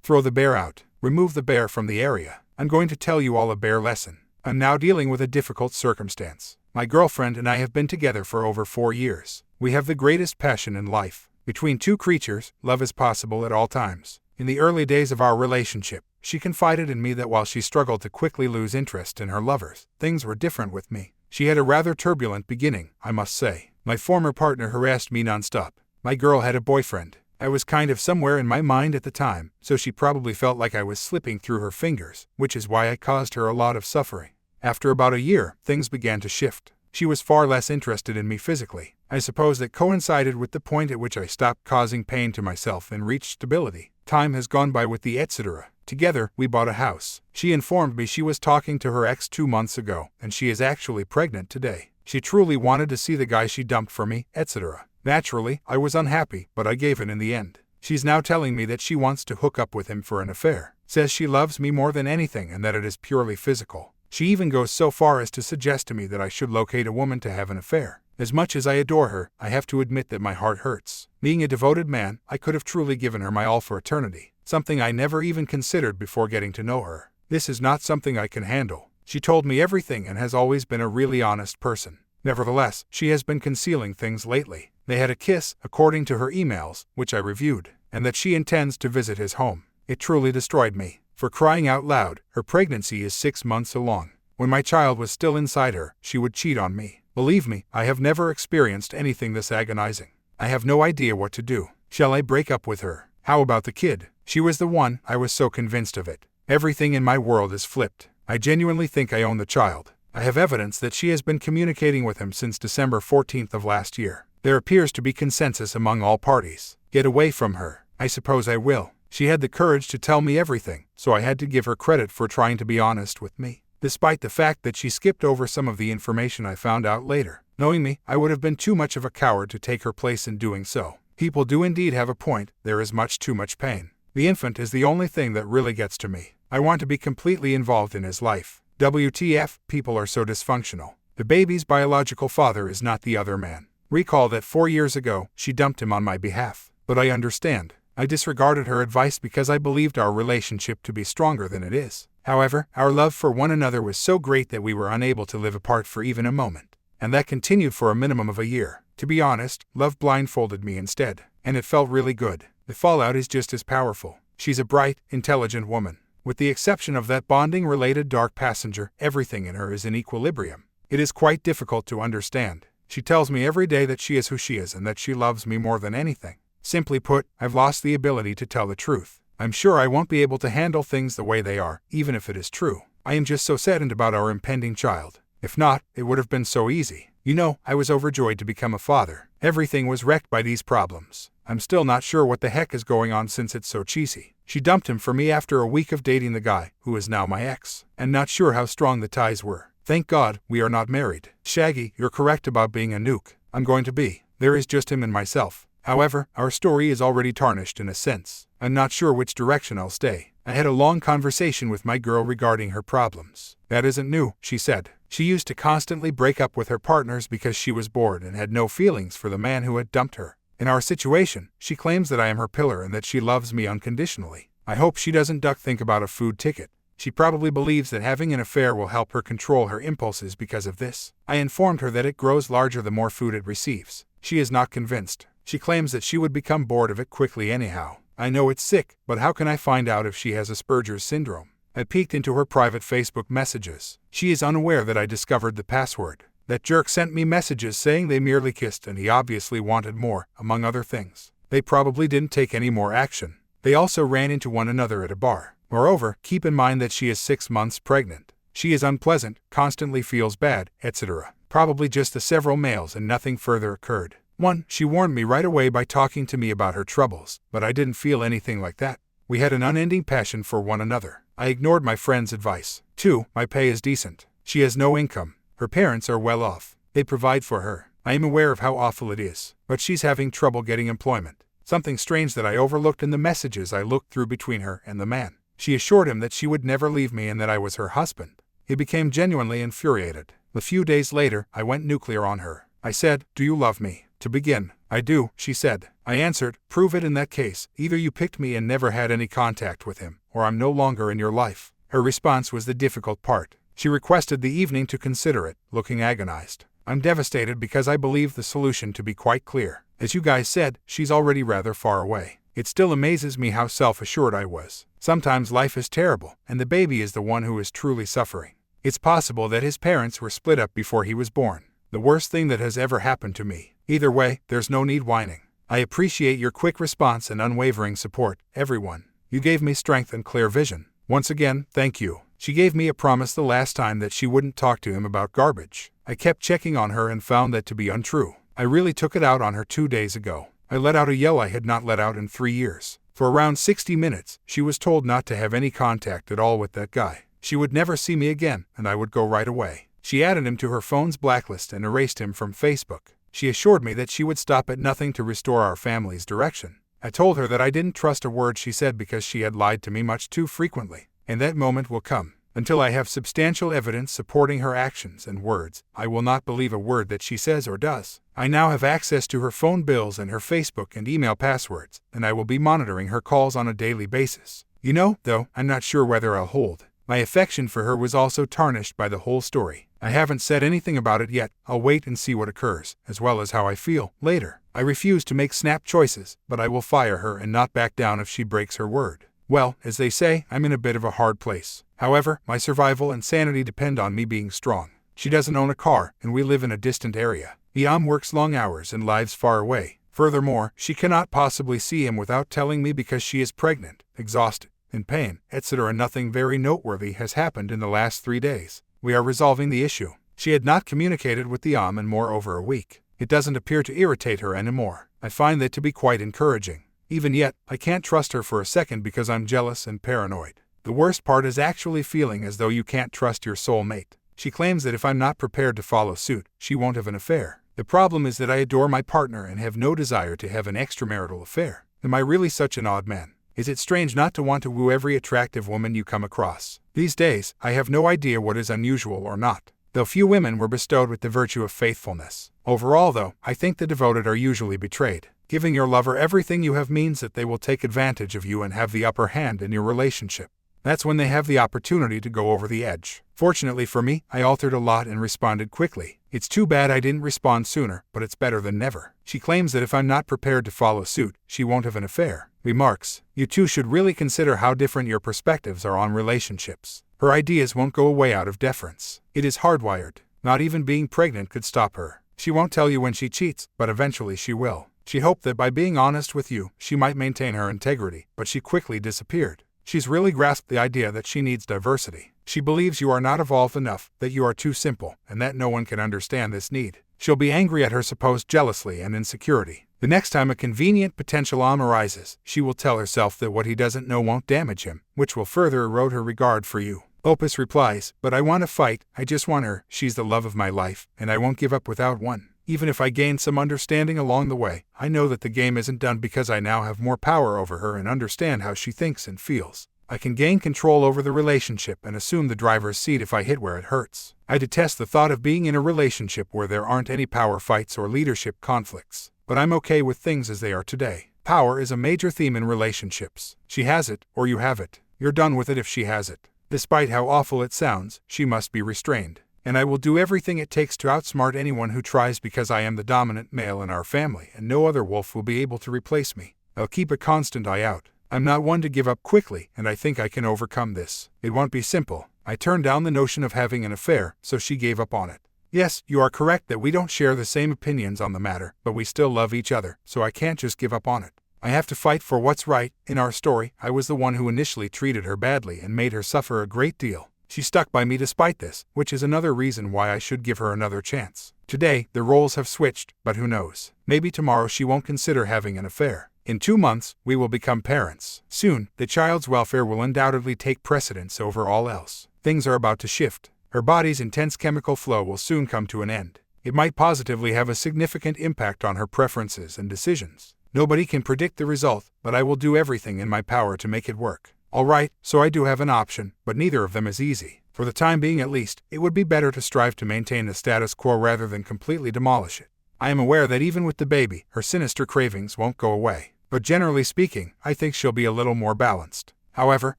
Throw the bear out. Remove the bear from the area. I'm going to tell you all a bear lesson. I'm now dealing with a difficult circumstance. My girlfriend and I have been together for over 4 years. We have the greatest passion in life. Between two creatures, love is possible at all times. In the early days of our relationship, she confided in me that while she struggled to quickly lose interest in her lovers, things were different with me. She had a rather turbulent beginning, I must say. My former partner harassed me nonstop. My girl had a boyfriend. I was kind of somewhere in my mind at the time, so she probably felt like I was slipping through her fingers, which is why I caused her a lot of suffering. After about a year, things began to shift. She was far less interested in me physically. I suppose that coincided with the point at which I stopped causing pain to myself and reached stability. Time has gone by with the etc. Together, we bought a house. She informed me she was talking to her ex 2 months ago, and she is actually pregnant today. She truly wanted to see the guy she dumped for me, etc. Naturally, I was unhappy, but I gave in the end. She's now telling me that she wants to hook up with him for an affair. Says she loves me more than anything and that it is purely physical. She even goes so far as to suggest to me that I should locate a woman to have an affair. As much as I adore her, I have to admit that my heart hurts. Being a devoted man, I could have truly given her my all for eternity, something I never even considered before getting to know her. This is not something I can handle. She told me everything and has always been a really honest person. Nevertheless, she has been concealing things lately. They had a kiss, according to her emails, which I reviewed, and that she intends to visit his home. It truly destroyed me. For crying out loud, her pregnancy is 6 months along. When my child was still inside her, she would cheat on me. Believe me, I have never experienced anything this agonizing. I have no idea what to do. Shall I break up with her? How about the kid? She was the one, I was so convinced of it. Everything in my world is flipped. I genuinely think I own the child. I have evidence that she has been communicating with him since December 14th of last year. There appears to be consensus among all parties. Get away from her. I suppose I will. She had the courage to tell me everything, so I had to give her credit for trying to be honest with me. Despite the fact that she skipped over some of the information I found out later. Knowing me, I would have been too much of a coward to take her place in doing so. People do indeed have a point, there is much too much pain. The infant is the only thing that really gets to me. I want to be completely involved in his life. WTF, people are so dysfunctional. The baby's biological father is not the other man. Recall that 4 years ago, she dumped him on my behalf. But I understand. I disregarded her advice because I believed our relationship to be stronger than it is. However, our love for one another was so great that we were unable to live apart for even a moment. And that continued for a minimum of a year. To be honest, love blindfolded me instead. And it felt really good. The fallout is just as powerful. She's a bright, intelligent woman. With the exception of that bonding-related dark passenger, everything in her is in equilibrium. It is quite difficult to understand. She tells me every day that she is who she is and that she loves me more than anything. Simply put, I've lost the ability to tell the truth. I'm sure I won't be able to handle things the way they are, even if it is true. I am just so saddened about our impending child. If not, it would have been so easy. You know, I was overjoyed to become a father. Everything was wrecked by these problems. I'm still not sure what the heck is going on since it's so cheesy. She dumped him for me after a week of dating the guy, who is now my ex, and not sure how strong the ties were. Thank God, we are not married. Shaggy, you're correct about being a nuke. I'm going to be. There is just him and myself. However, our story is already tarnished in a sense. I'm not sure which direction I'll stay. I had a long conversation with my girl regarding her problems. That isn't new, she said. She used to constantly break up with her partners because she was bored and had no feelings for the man who had dumped her. In our situation, she claims that I am her pillar and that she loves me unconditionally. I hope she doesn't think about a food ticket. She probably believes that having an affair will help her control her impulses because of this. I informed her that it grows larger the more food it receives. She is not convinced. She claims that she would become bored of it quickly anyhow. I know it's sick, but how can I find out if she has Asperger's syndrome? I peeked into her private Facebook messages. She is unaware that I discovered the password. That jerk sent me messages saying they merely kissed and he obviously wanted more, among other things. They probably didn't take any more action. They also ran into one another at a bar. Moreover, keep in mind that she is 6 months pregnant. She is unpleasant, constantly feels bad, etc. Probably just the several males and nothing further occurred. 1. She warned me right away by talking to me about her troubles, but I didn't feel anything like that. We had an unending passion for one another. I ignored my friend's advice. 2. My pay is decent. She has no income. Her parents are well off. They provide for her. I am aware of how awful it is, but she's having trouble getting employment. Something strange that I overlooked in the messages I looked through between her and the man. She assured him that she would never leave me and that I was her husband. He became genuinely infuriated. A few days later, I went nuclear on her. I said, "Do you love me?" To begin, I do, she said. I answered, prove it in that case. Either you picked me and never had any contact with him, or I'm no longer in your life. Her response was the difficult part. She requested the evening to consider it, looking agonized. I'm devastated because I believe the solution to be quite clear. As you guys said, she's already rather far away. It still amazes me how self-assured I was. Sometimes life is terrible, and the baby is the one who is truly suffering. It's possible that his parents were split up before he was born. The worst thing that has ever happened to me. Either way, there's no need whining. I appreciate your quick response and unwavering support, everyone. You gave me strength and clear vision. Once again, thank you. She gave me a promise the last time that she wouldn't talk to him about garbage. I kept checking on her and found that to be untrue. I really took it out on her 2 days ago. I let out a yell I had not let out in 3 years. For around 60 minutes, she was told not to have any contact at all with that guy. She would never see me again, and I would go right away. She added him to her phone's blacklist and erased him from Facebook. She assured me that she would stop at nothing to restore our family's direction. I told her that I didn't trust a word she said because she had lied to me much too frequently. And that moment will come. Until I have substantial evidence supporting her actions and words, I will not believe a word that she says or does. I now have access to her phone bills and her Facebook and email passwords, and I will be monitoring her calls on a daily basis. You know, though, I'm not sure whether I'll hold. My affection for her was also tarnished by the whole story. I haven't said anything about it yet. I'll wait and see what occurs, as well as how I feel, later. I refuse to make snap choices, but I will fire her and not back down if she breaks her word. Well, as they say, I'm in a bit of a hard place. However, my survival and sanity depend on me being strong. She doesn't own a car, and we live in a distant area. Iam works long hours and lives far away. Furthermore, she cannot possibly see him without telling me because she is pregnant, exhausted, in pain, etc. Nothing very noteworthy has happened in the last 3 days. We are resolving the issue. She had not communicated with Iam in more over a week. It doesn't appear to irritate her anymore. I find that to be quite encouraging. Even yet, I can't trust her for a second because I'm jealous and paranoid. The worst part is actually feeling as though you can't trust your soulmate. She claims that if I'm not prepared to follow suit, she won't have an affair. The problem is that I adore my partner and have no desire to have an extramarital affair. Am I really such an odd man? Is it strange not to want to woo every attractive woman you come across? These days, I have no idea what is unusual or not, though few women were bestowed with the virtue of faithfulness. Overall, though, I think the devoted are usually betrayed. Giving your lover everything you have means that they will take advantage of you and have the upper hand in your relationship. That's when they have the opportunity to go over the edge. Fortunately for me, I altered a lot and responded quickly. It's too bad I didn't respond sooner, but it's better than never. She claims that if I'm not prepared to follow suit, she won't have an affair. Remarks, you two should really consider how different your perspectives are on relationships. Her ideas won't go away out of deference. It is hardwired. Not even being pregnant could stop her. She won't tell you when she cheats, but eventually she will. She hoped that by being honest with you, she might maintain her integrity, but she quickly disappeared. She's really grasped the idea that she needs diversity. She believes you are not evolved enough, that you are too simple, and that no one can understand this need. She'll be angry at her supposed jealousy and insecurity. The next time a convenient potential arm arises, she will tell herself that what he doesn't know won't damage him, which will further erode her regard for you. Opus replies, but I want to fight, I just want her, she's the love of my life, and I won't give up without one. Even if I gain some understanding along the way, I know that the game isn't done because I now have more power over her and understand how she thinks and feels. I can gain control over the relationship and assume the driver's seat if I hit where it hurts. I detest the thought of being in a relationship where there aren't any power fights or leadership conflicts. But I'm okay with things as they are today. Power is a major theme in relationships. She has it, or you have it. You're done with it if she has it. Despite how awful it sounds, she must be restrained. And I will do everything it takes to outsmart anyone who tries because I am the dominant male in our family and no other wolf will be able to replace me. I'll keep a constant eye out. I'm not one to give up quickly, and I think I can overcome this. It won't be simple. I turned down the notion of having an affair, so she gave up on it. Yes, you are correct that we don't share the same opinions on the matter, but we still love each other, so I can't just give up on it. I have to fight for what's right. In our story, I was the one who initially treated her badly and made her suffer a great deal. She stuck by me despite this, which is another reason why I should give her another chance. Today, the roles have switched, but who knows? Maybe tomorrow she won't consider having an affair. In 2 months, we will become parents. Soon, the child's welfare will undoubtedly take precedence over all else. Things are about to shift. Her body's intense chemical flow will soon come to an end. It might positively have a significant impact on her preferences and decisions. Nobody can predict the result, but I will do everything in my power to make it work. Alright, so I do have an option, but neither of them is easy. For the time being at least, it would be better to strive to maintain the status quo rather than completely demolish it. I am aware that even with the baby, her sinister cravings won't go away. But generally speaking, I think she'll be a little more balanced. However,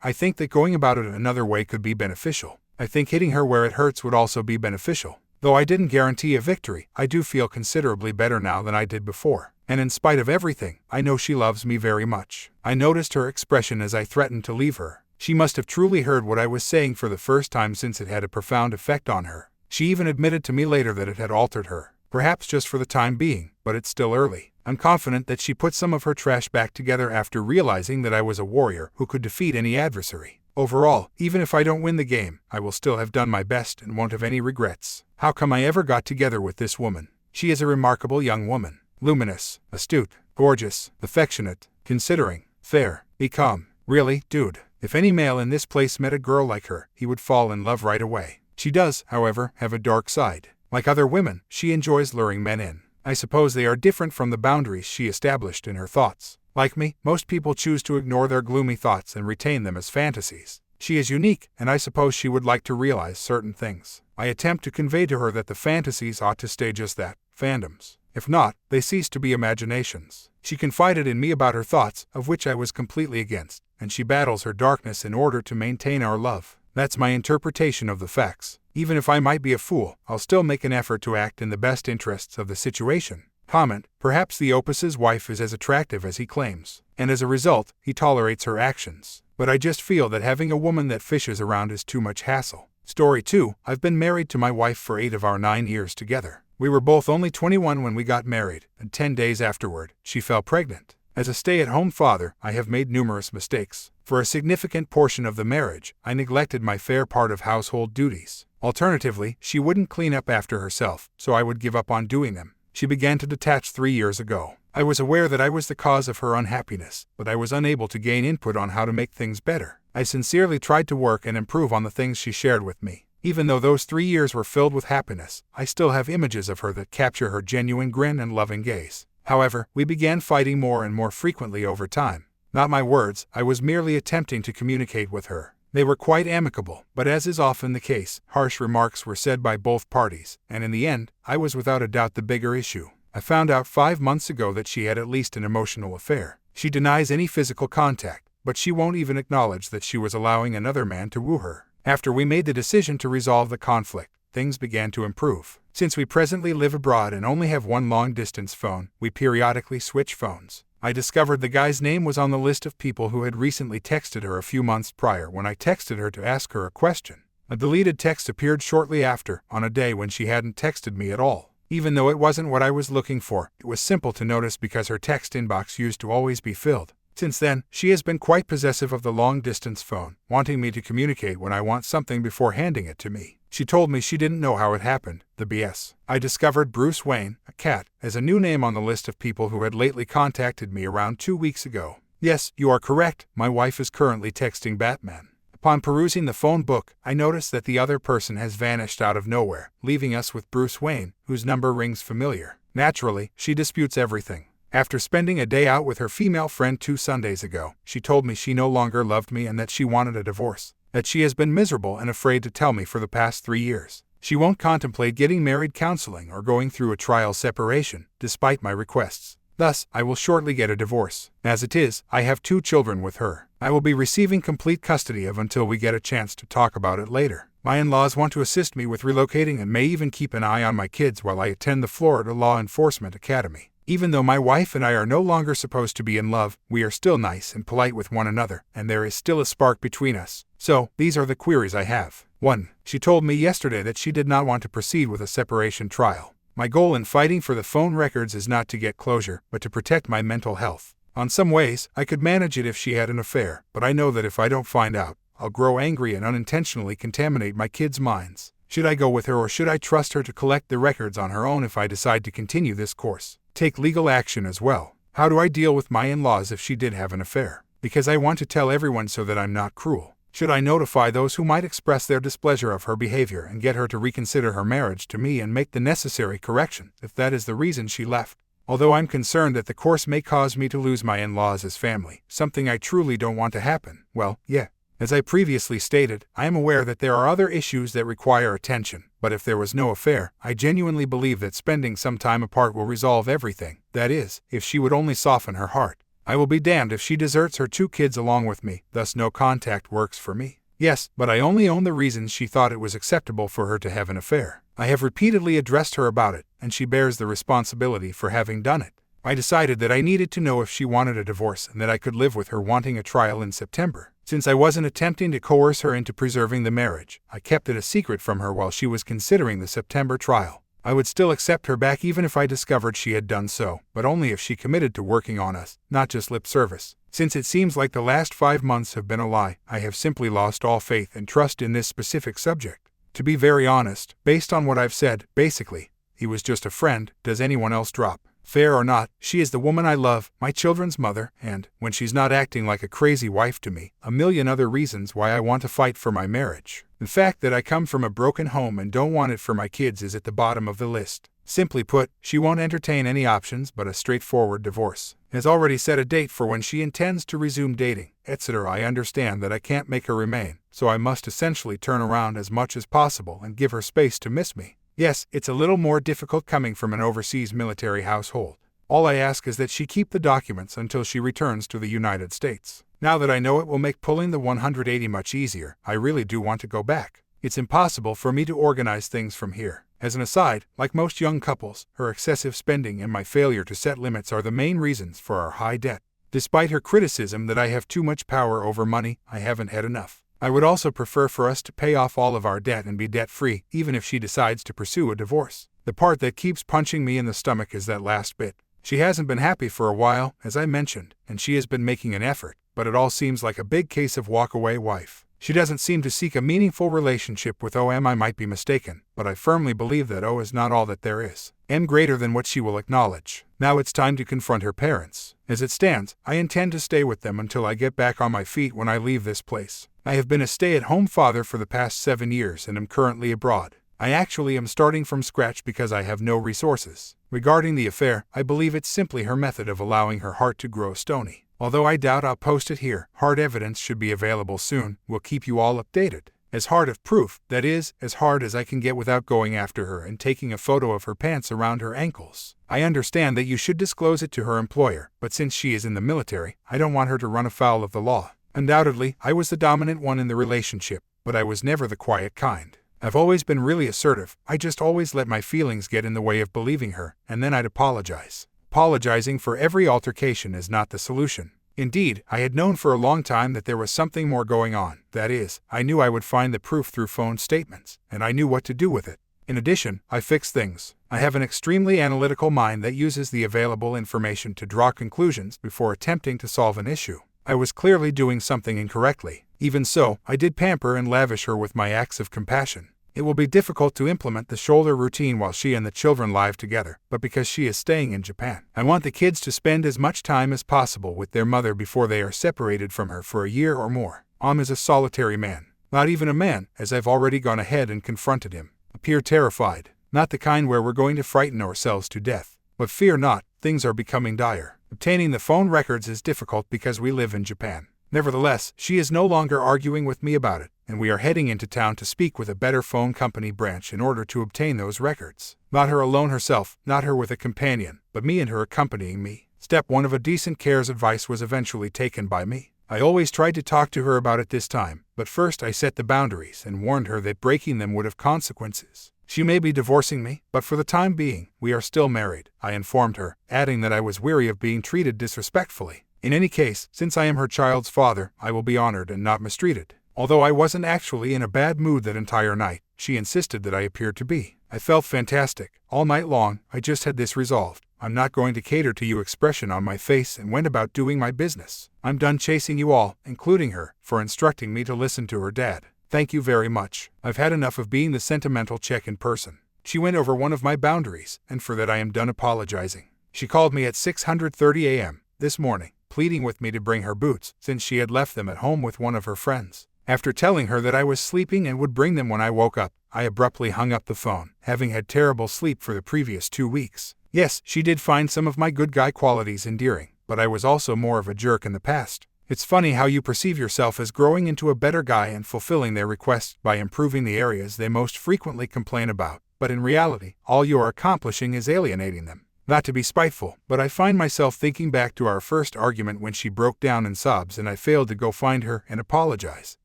I think that going about it another way could be beneficial. I think hitting her where it hurts would also be beneficial. Though I didn't guarantee a victory, I do feel considerably better now than I did before. And in spite of everything, I know she loves me very much. I noticed her expression as I threatened to leave her. She must have truly heard what I was saying for the first time, since it had a profound effect on her. She even admitted to me later that it had altered her. Perhaps just for the time being, but it's still early. I'm confident that she put some of her trash back together after realizing that I was a warrior who could defeat any adversary. Overall, even if I don't win the game, I will still have done my best and won't have any regrets. How come I ever got together with this woman? She is a remarkable young woman. Luminous, astute, gorgeous, affectionate, considering, fair, calm. Really, dude, if any male in this place met a girl like her, he would fall in love right away. She does, however, have a dark side. Like other women, she enjoys luring men in. I suppose they are different from the boundaries she established in her thoughts. Like me, most people choose to ignore their gloomy thoughts and retain them as fantasies. She is unique, and I suppose she would like to realize certain things. I attempt to convey to her that the fantasies ought to stay just that, fandoms. If not, they cease to be imaginations. She confided in me about her thoughts, of which I was completely against, and she battles her darkness in order to maintain our love. That's my interpretation of the facts. Even if I might be a fool, I'll still make an effort to act in the best interests of the situation. Comment: perhaps the Opus's wife is as attractive as he claims, and as a result, he tolerates her actions. But I just feel that having a woman that fishes around is too much hassle. Story 2. I've been married to my wife for 8 of our 9 years together. We were both only 21 when we got married, and 10 days afterward, she fell pregnant. As a stay-at-home father, I have made numerous mistakes. For a significant portion of the marriage, I neglected my fair part of household duties. Alternatively, she wouldn't clean up after herself, so I would give up on doing them. She began to detach 3 years ago. I was aware that I was the cause of her unhappiness, but I was unable to gain input on how to make things better. I sincerely tried to work and improve on the things she shared with me. Even though those 3 years were filled with happiness, I still have images of her that capture her genuine grin and loving gaze. However, we began fighting more and more frequently over time. Not my words, I was merely attempting to communicate with her. They were quite amicable, but as is often the case, harsh remarks were said by both parties, and in the end, I was without a doubt the bigger issue. I found out 5 months ago that she had at least an emotional affair. She denies any physical contact, but she won't even acknowledge that she was allowing another man to woo her. After we made the decision to resolve the conflict, things began to improve. Since we presently live abroad and only have one long-distance phone, we periodically switch phones. I discovered the guy's name was on the list of people who had recently texted her a few months prior when I texted her to ask her a question. A deleted text appeared shortly after, on a day when she hadn't texted me at all. Even though it wasn't what I was looking for, it was simple to notice because her text inbox used to always be filled. Since then, she has been quite possessive of the long-distance phone, wanting me to communicate when I want something before handing it to me. She told me she didn't know how it happened, the BS. I discovered Bruce Wayne, a cat, as a new name on the list of people who had lately contacted me around 2 weeks ago. Yes, you are correct, my wife is currently texting Batman. Upon perusing the phone book, I noticed that the other person has vanished out of nowhere, leaving us with Bruce Wayne, whose number rings familiar. Naturally, she disputes everything. After spending a day out with her female friend 2 Sundays ago, she told me she no longer loved me and that she wanted a divorce. That she has been miserable and afraid to tell me for the past 3 years. She won't contemplate getting married counseling or going through a trial separation, despite my requests. Thus, I will shortly get a divorce. As it is, I have 2 children with her. I will be receiving complete custody of until we get a chance to talk about it later. My in-laws want to assist me with relocating and may even keep an eye on my kids while I attend the Florida Law Enforcement Academy. Even though my wife and I are no longer supposed to be in love, we are still nice and polite with one another, and there is still a spark between us. So, these are the queries I have. 1. She told me yesterday that she did not want to proceed with a separation trial. My goal in fighting for the phone records is not to get closure, but to protect my mental health. On some ways, I could manage it if she had an affair, but I know that if I don't find out, I'll grow angry and unintentionally contaminate my kids' minds. Should I go with her or should I trust her to collect the records on her own if I decide to continue this course? Take legal action as well. How do I deal with my in-laws if she did have an affair? Because I want to tell everyone so that I'm not cruel. Should I notify those who might express their displeasure of her behavior and get her to reconsider her marriage to me and make the necessary correction, if that is the reason she left? Although I'm concerned that the course may cause me to lose my in-laws as family, something I truly don't want to happen, well, yeah. As I previously stated, I am aware that there are other issues that require attention, but if there was no affair, I genuinely believe that spending some time apart will resolve everything. That is, if she would only soften her heart. I will be damned if she deserts her 2 kids along with me, thus no contact works for me. Yes, but I only own the reasons she thought it was acceptable for her to have an affair. I have repeatedly addressed her about it, and she bears the responsibility for having done it. I decided that I needed to know if she wanted a divorce and that I could live with her wanting a trial in September. Since I wasn't attempting to coerce her into preserving the marriage, I kept it a secret from her while she was considering the September trial. I would still accept her back even if I discovered she had done so, but only if she committed to working on us, not just lip service. Since it seems like the last 5 months have been a lie, I have simply lost all faith and trust in this specific subject. To be very honest, based on what I've said, basically, he was just a friend. Does anyone else drop? Fair or not, she is the woman I love, my children's mother, and, when she's not acting like a crazy wife to me, a million other reasons why I want to fight for my marriage. The fact that I come from a broken home and don't want it for my kids is at the bottom of the list. Simply put, she won't entertain any options but a straightforward divorce. Has already set a date for when she intends to resume dating, etc. I understand that I can't make her remain, so I must essentially turn around as much as possible and give her space to miss me. Yes, it's a little more difficult coming from an overseas military household. All I ask is that she keep the documents until she returns to the United States. Now that I know it will make pulling the 180 much easier, I really do want to go back. It's impossible for me to organize things from here. As an aside, like most young couples, her excessive spending and my failure to set limits are the main reasons for our high debt. Despite her criticism that I have too much power over money, I haven't had enough. I would also prefer for us to pay off all of our debt and be debt-free, even if she decides to pursue a divorce. The part that keeps punching me in the stomach is that last bit. She hasn't been happy for a while, as I mentioned, and she has been making an effort, but it all seems like a big case of walk-away wife. She doesn't seem to seek a meaningful relationship with OM. I might be mistaken, but I firmly believe that O is not all that there is, and greater than what she will acknowledge. Now it's time to confront her parents. As it stands, I intend to stay with them until I get back on my feet when I leave this place. I have been a stay-at-home father for the past 7 years and am currently abroad. I actually am starting from scratch because I have no resources. Regarding the affair, I believe it's simply her method of allowing her heart to grow stony. Although I doubt I'll post it here, hard evidence should be available soon. We'll keep you all updated. As hard of proof, that is, as hard as I can get without going after her and taking a photo of her pants around her ankles. I understand that you should disclose it to her employer, but since she is in the military, I don't want her to run afoul of the law. Undoubtedly, I was the dominant one in the relationship, but I was never the quiet kind. I've always been really assertive. I just always let my feelings get in the way of believing her, and then I'd apologize. Apologizing for every altercation is not the solution. Indeed, I had known for a long time that there was something more going on. That is, I knew I would find the proof through phone statements, and I knew what to do with it. In addition, I fix things. I have an extremely analytical mind that uses the available information to draw conclusions before attempting to solve an issue. I was clearly doing something incorrectly. Even so, I did pamper and lavish her with my acts of compassion. It will be difficult to implement the shoulder routine while she and the children live together, but because she is staying in Japan, I want the kids to spend as much time as possible with their mother before they are separated from her for a year or more. Is a solitary man. Not even a man, as I've already gone ahead and confronted him. Appear terrified. Not the kind where we're going to frighten ourselves to death. But fear not, things are becoming dire. Obtaining the phone records is difficult because we live in Japan. Nevertheless, she is no longer arguing with me about it, and we are heading into town to speak with a better phone company branch in order to obtain those records. Not her alone herself, not her with a companion, but me and her accompanying me. Step 1 of a decent care's advice was eventually taken by me. I always tried to talk to her about it this time, but first I set the boundaries and warned her that breaking them would have consequences. She may be divorcing me, but for the time being, we are still married, I informed her, adding that I was weary of being treated disrespectfully. In any case, since I am her child's father, I will be honored and not mistreated. Although I wasn't actually in a bad mood that entire night, she insisted that I appeared to be. I felt fantastic. All night long, I just had this resolved. I'm not going to cater to you expression on my face and went about doing my business. I'm done chasing you all, including her, for instructing me to listen to her dad. Thank you very much. I've had enough of being the sentimental check in person. She went over one of my boundaries, and for that I am done apologizing. She called me at 6:30 a.m. this morning, pleading with me to bring her boots, since she had left them at home with one of her friends. After telling her that I was sleeping and would bring them when I woke up, I abruptly hung up the phone, having had terrible sleep for the previous 2 weeks. Yes, she did find some of my good guy qualities endearing, but I was also more of a jerk in the past. It's funny how you perceive yourself as growing into a better guy and fulfilling their requests by improving the areas they most frequently complain about, but in reality, all you are accomplishing is alienating them. Not to be spiteful, but I find myself thinking back to our first argument when she broke down in sobs and I failed to go find her and apologize.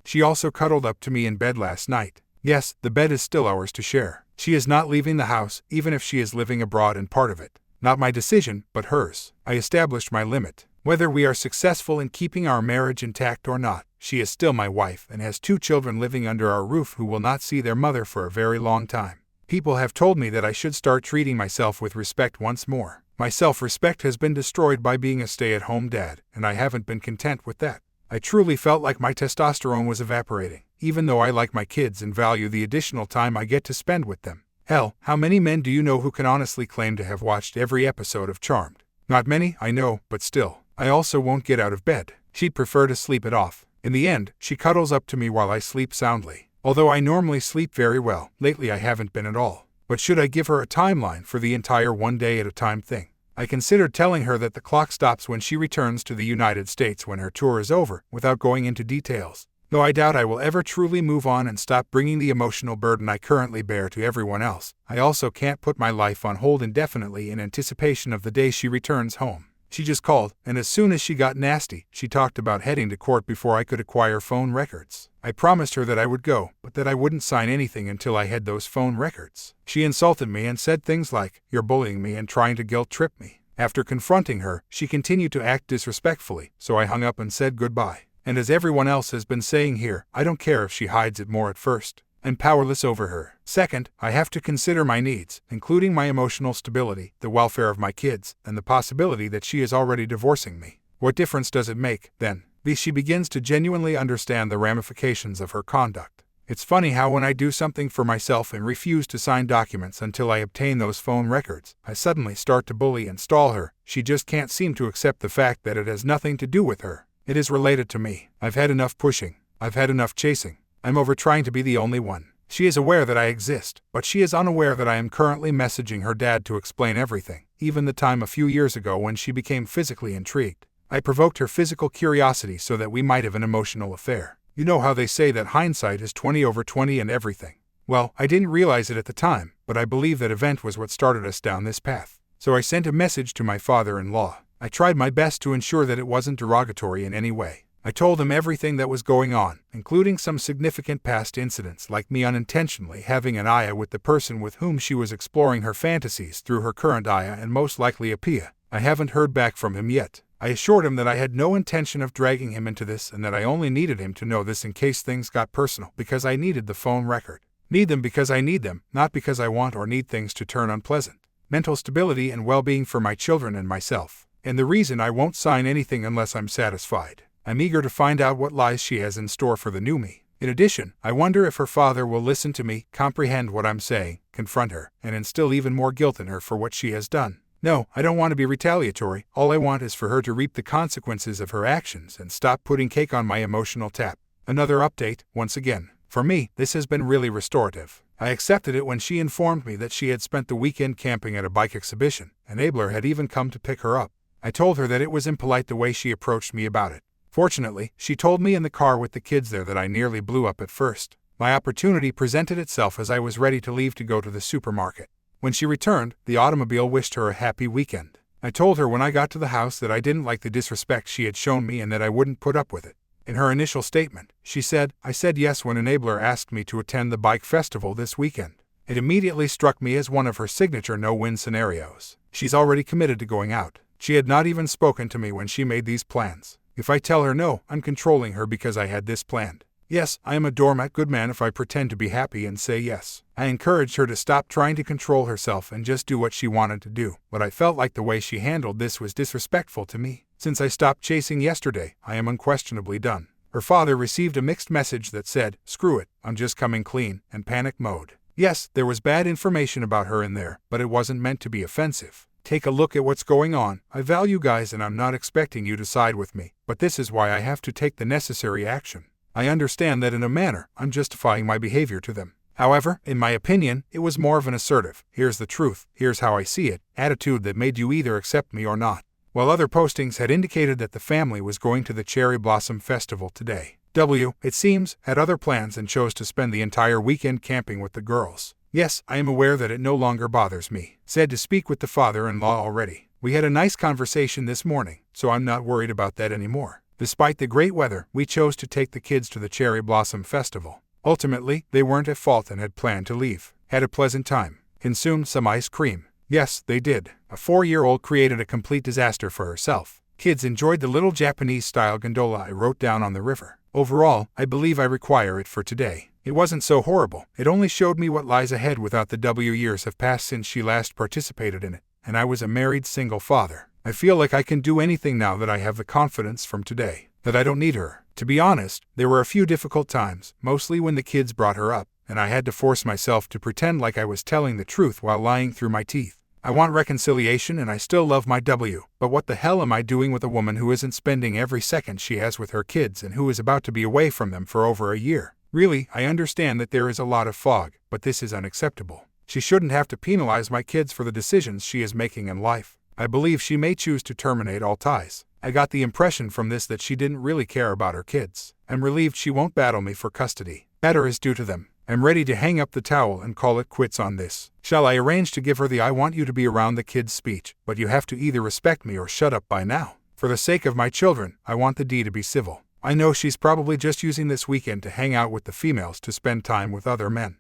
She also cuddled up to me in bed last night. Yes, the bed is still ours to share. She is not leaving the house, even if she is living abroad and part of it. Not my decision, but hers. I established my limit. Whether we are successful in keeping our marriage intact or not, she is still my wife and has 2 children living under our roof who will not see their mother for a very long time. People have told me that I should start treating myself with respect once more. My self-respect has been destroyed by being a stay-at-home dad, and I haven't been content with that. I truly felt like my testosterone was evaporating, even though I like my kids and value the additional time I get to spend with them. Hell, how many men do you know who can honestly claim to have watched every episode of Charmed? Not many, I know, but still. I also won't get out of bed. She'd prefer to sleep it off. In the end, she cuddles up to me while I sleep soundly. Although I normally sleep very well, lately I haven't been at all. But should I give her a timeline for the entire one day at a time thing? I considered telling her that the clock stops when she returns to the United States when her tour is over, without going into details. Though I doubt I will ever truly move on and stop bringing the emotional burden I currently bear to everyone else, I also can't put my life on hold indefinitely in anticipation of the day she returns home. She just called, and as soon as she got nasty, she talked about heading to court before I could acquire phone records. I promised her that I would go, but that I wouldn't sign anything until I had those phone records. She insulted me and said things like, "You're bullying me and trying to guilt-trip me." After confronting her, she continued to act disrespectfully, so I hung up and said goodbye. And as everyone else has been saying here, I don't care if she hides it more at first. I'm powerless over her. Second, I have to consider my needs, including my emotional stability, the welfare of my kids, and the possibility that she is already divorcing me. What difference does it make, then? She begins to genuinely understand the ramifications of her conduct. It's funny how when I do something for myself and refuse to sign documents until I obtain those phone records, I suddenly start to bully and stall her. She just can't seem to accept the fact that it has nothing to do with her. It is related to me. I've had enough pushing. I've had enough chasing. I'm over trying to be the only one. She is aware that I exist, but she is unaware that I am currently messaging her dad to explain everything, even the time a few years ago when she became physically intrigued. I provoked her physical curiosity so that we might have an emotional affair. You know how they say that hindsight is 20/20 and everything. Well, I didn't realize it at the time, but I believe that event was what started us down this path. So I sent a message to my father-in-law. I tried my best to ensure that it wasn't derogatory in any way. I told him everything that was going on, including some significant past incidents like me unintentionally having an ayah with the person with whom she was exploring her fantasies through her current ayah and most likely a pia. I haven't heard back from him yet. I assured him that I had no intention of dragging him into this and that I only needed him to know this in case things got personal because I needed the phone record. Need them because I need them, not because I want or need things to turn unpleasant. Mental stability and well-being for my children and myself. And the reason I won't sign anything unless I'm satisfied. I'm eager to find out what lies she has in store for the new me. In addition, I wonder if her father will listen to me, comprehend what I'm saying, confront her, and instill even more guilt in her for what she has done. No, I don't want to be retaliatory. All I want is for her to reap the consequences of her actions and stop putting cake on my emotional tap. Another update, once again. For me, this has been really restorative. I accepted it when she informed me that she had spent the weekend camping at a bike exhibition, and Abler had even come to pick her up. I told her that it was impolite the way she approached me about it. Fortunately, she told me in the car with the kids there that I nearly blew up at first. My opportunity presented itself as I was ready to leave to go to the supermarket. When she returned, the automobile wished her a happy weekend. I told her when I got to the house that I didn't like the disrespect she had shown me and that I wouldn't put up with it. In her initial statement, she said, "I said yes when Enabler asked me to attend the bike festival this weekend." It immediately struck me as one of her signature no-win scenarios. She's already committed to going out. She had not even spoken to me when she made these plans. If I tell her no, I'm controlling her because I had this planned. Yes, I am a doormat good man if I pretend to be happy and say yes. I encouraged her to stop trying to control herself and just do what she wanted to do, but I felt like the way she handled this was disrespectful to me. Since I stopped chasing yesterday, I am unquestionably done. Her father received a mixed message that said, "Screw it, I'm just coming clean," and panic mode. Yes, there was bad information about her in there, but it wasn't meant to be offensive. Take a look at what's going on. I value guys and I'm not expecting you to side with me, but this is why I have to take the necessary action. I understand that in a manner, I'm justifying my behavior to them. However, in my opinion, it was more of an assertive, "Here's the truth, here's how I see it," attitude that made you either accept me or not. while other postings had indicated that the family was going to the Cherry Blossom Festival today. W, it seems, had other plans and chose to spend the entire weekend camping with the girls. Yes, I am aware that it no longer bothers me. Said to speak with the father-in-law already. We had a nice conversation this morning, so I'm not worried about that anymore. Despite the great weather, we chose to take the kids to the Cherry Blossom Festival. Ultimately, they weren't at fault and had planned to leave. Had a pleasant time. Consumed some ice cream. Yes, they did. A 4-year-old created a complete disaster for herself. Kids enjoyed the little Japanese-style gondola I wrote down on the river. Overall, I believe I require it for today. It wasn't so horrible. It only showed me what lies ahead without the W. Years have passed since she last participated in it, and I was a married single father. I feel like I can do anything now that I have the confidence from today, that I don't need her. To be honest, there were a few difficult times, mostly when the kids brought her up, and I had to force myself to pretend like I was telling the truth while lying through my teeth. I want reconciliation and I still love my W, but what the hell am I doing with a woman who isn't spending every second she has with her kids and who is about to be away from them for over a year? Really, I understand that there is a lot of fog, but this is unacceptable. She shouldn't have to penalize my kids for the decisions she is making in life. I believe she may choose to terminate all ties. I got the impression from this that she didn't really care about her kids. I'm relieved she won't battle me for custody. Better is due to them. I'm ready to hang up the towel and call it quits on this. Shall I arrange to give her the "I want you to be around the kids" speech, but you have to either respect me or shut up by now? For the sake of my children, I want the D to be civil. I know she's probably just using this weekend to hang out with the females to spend time with other men.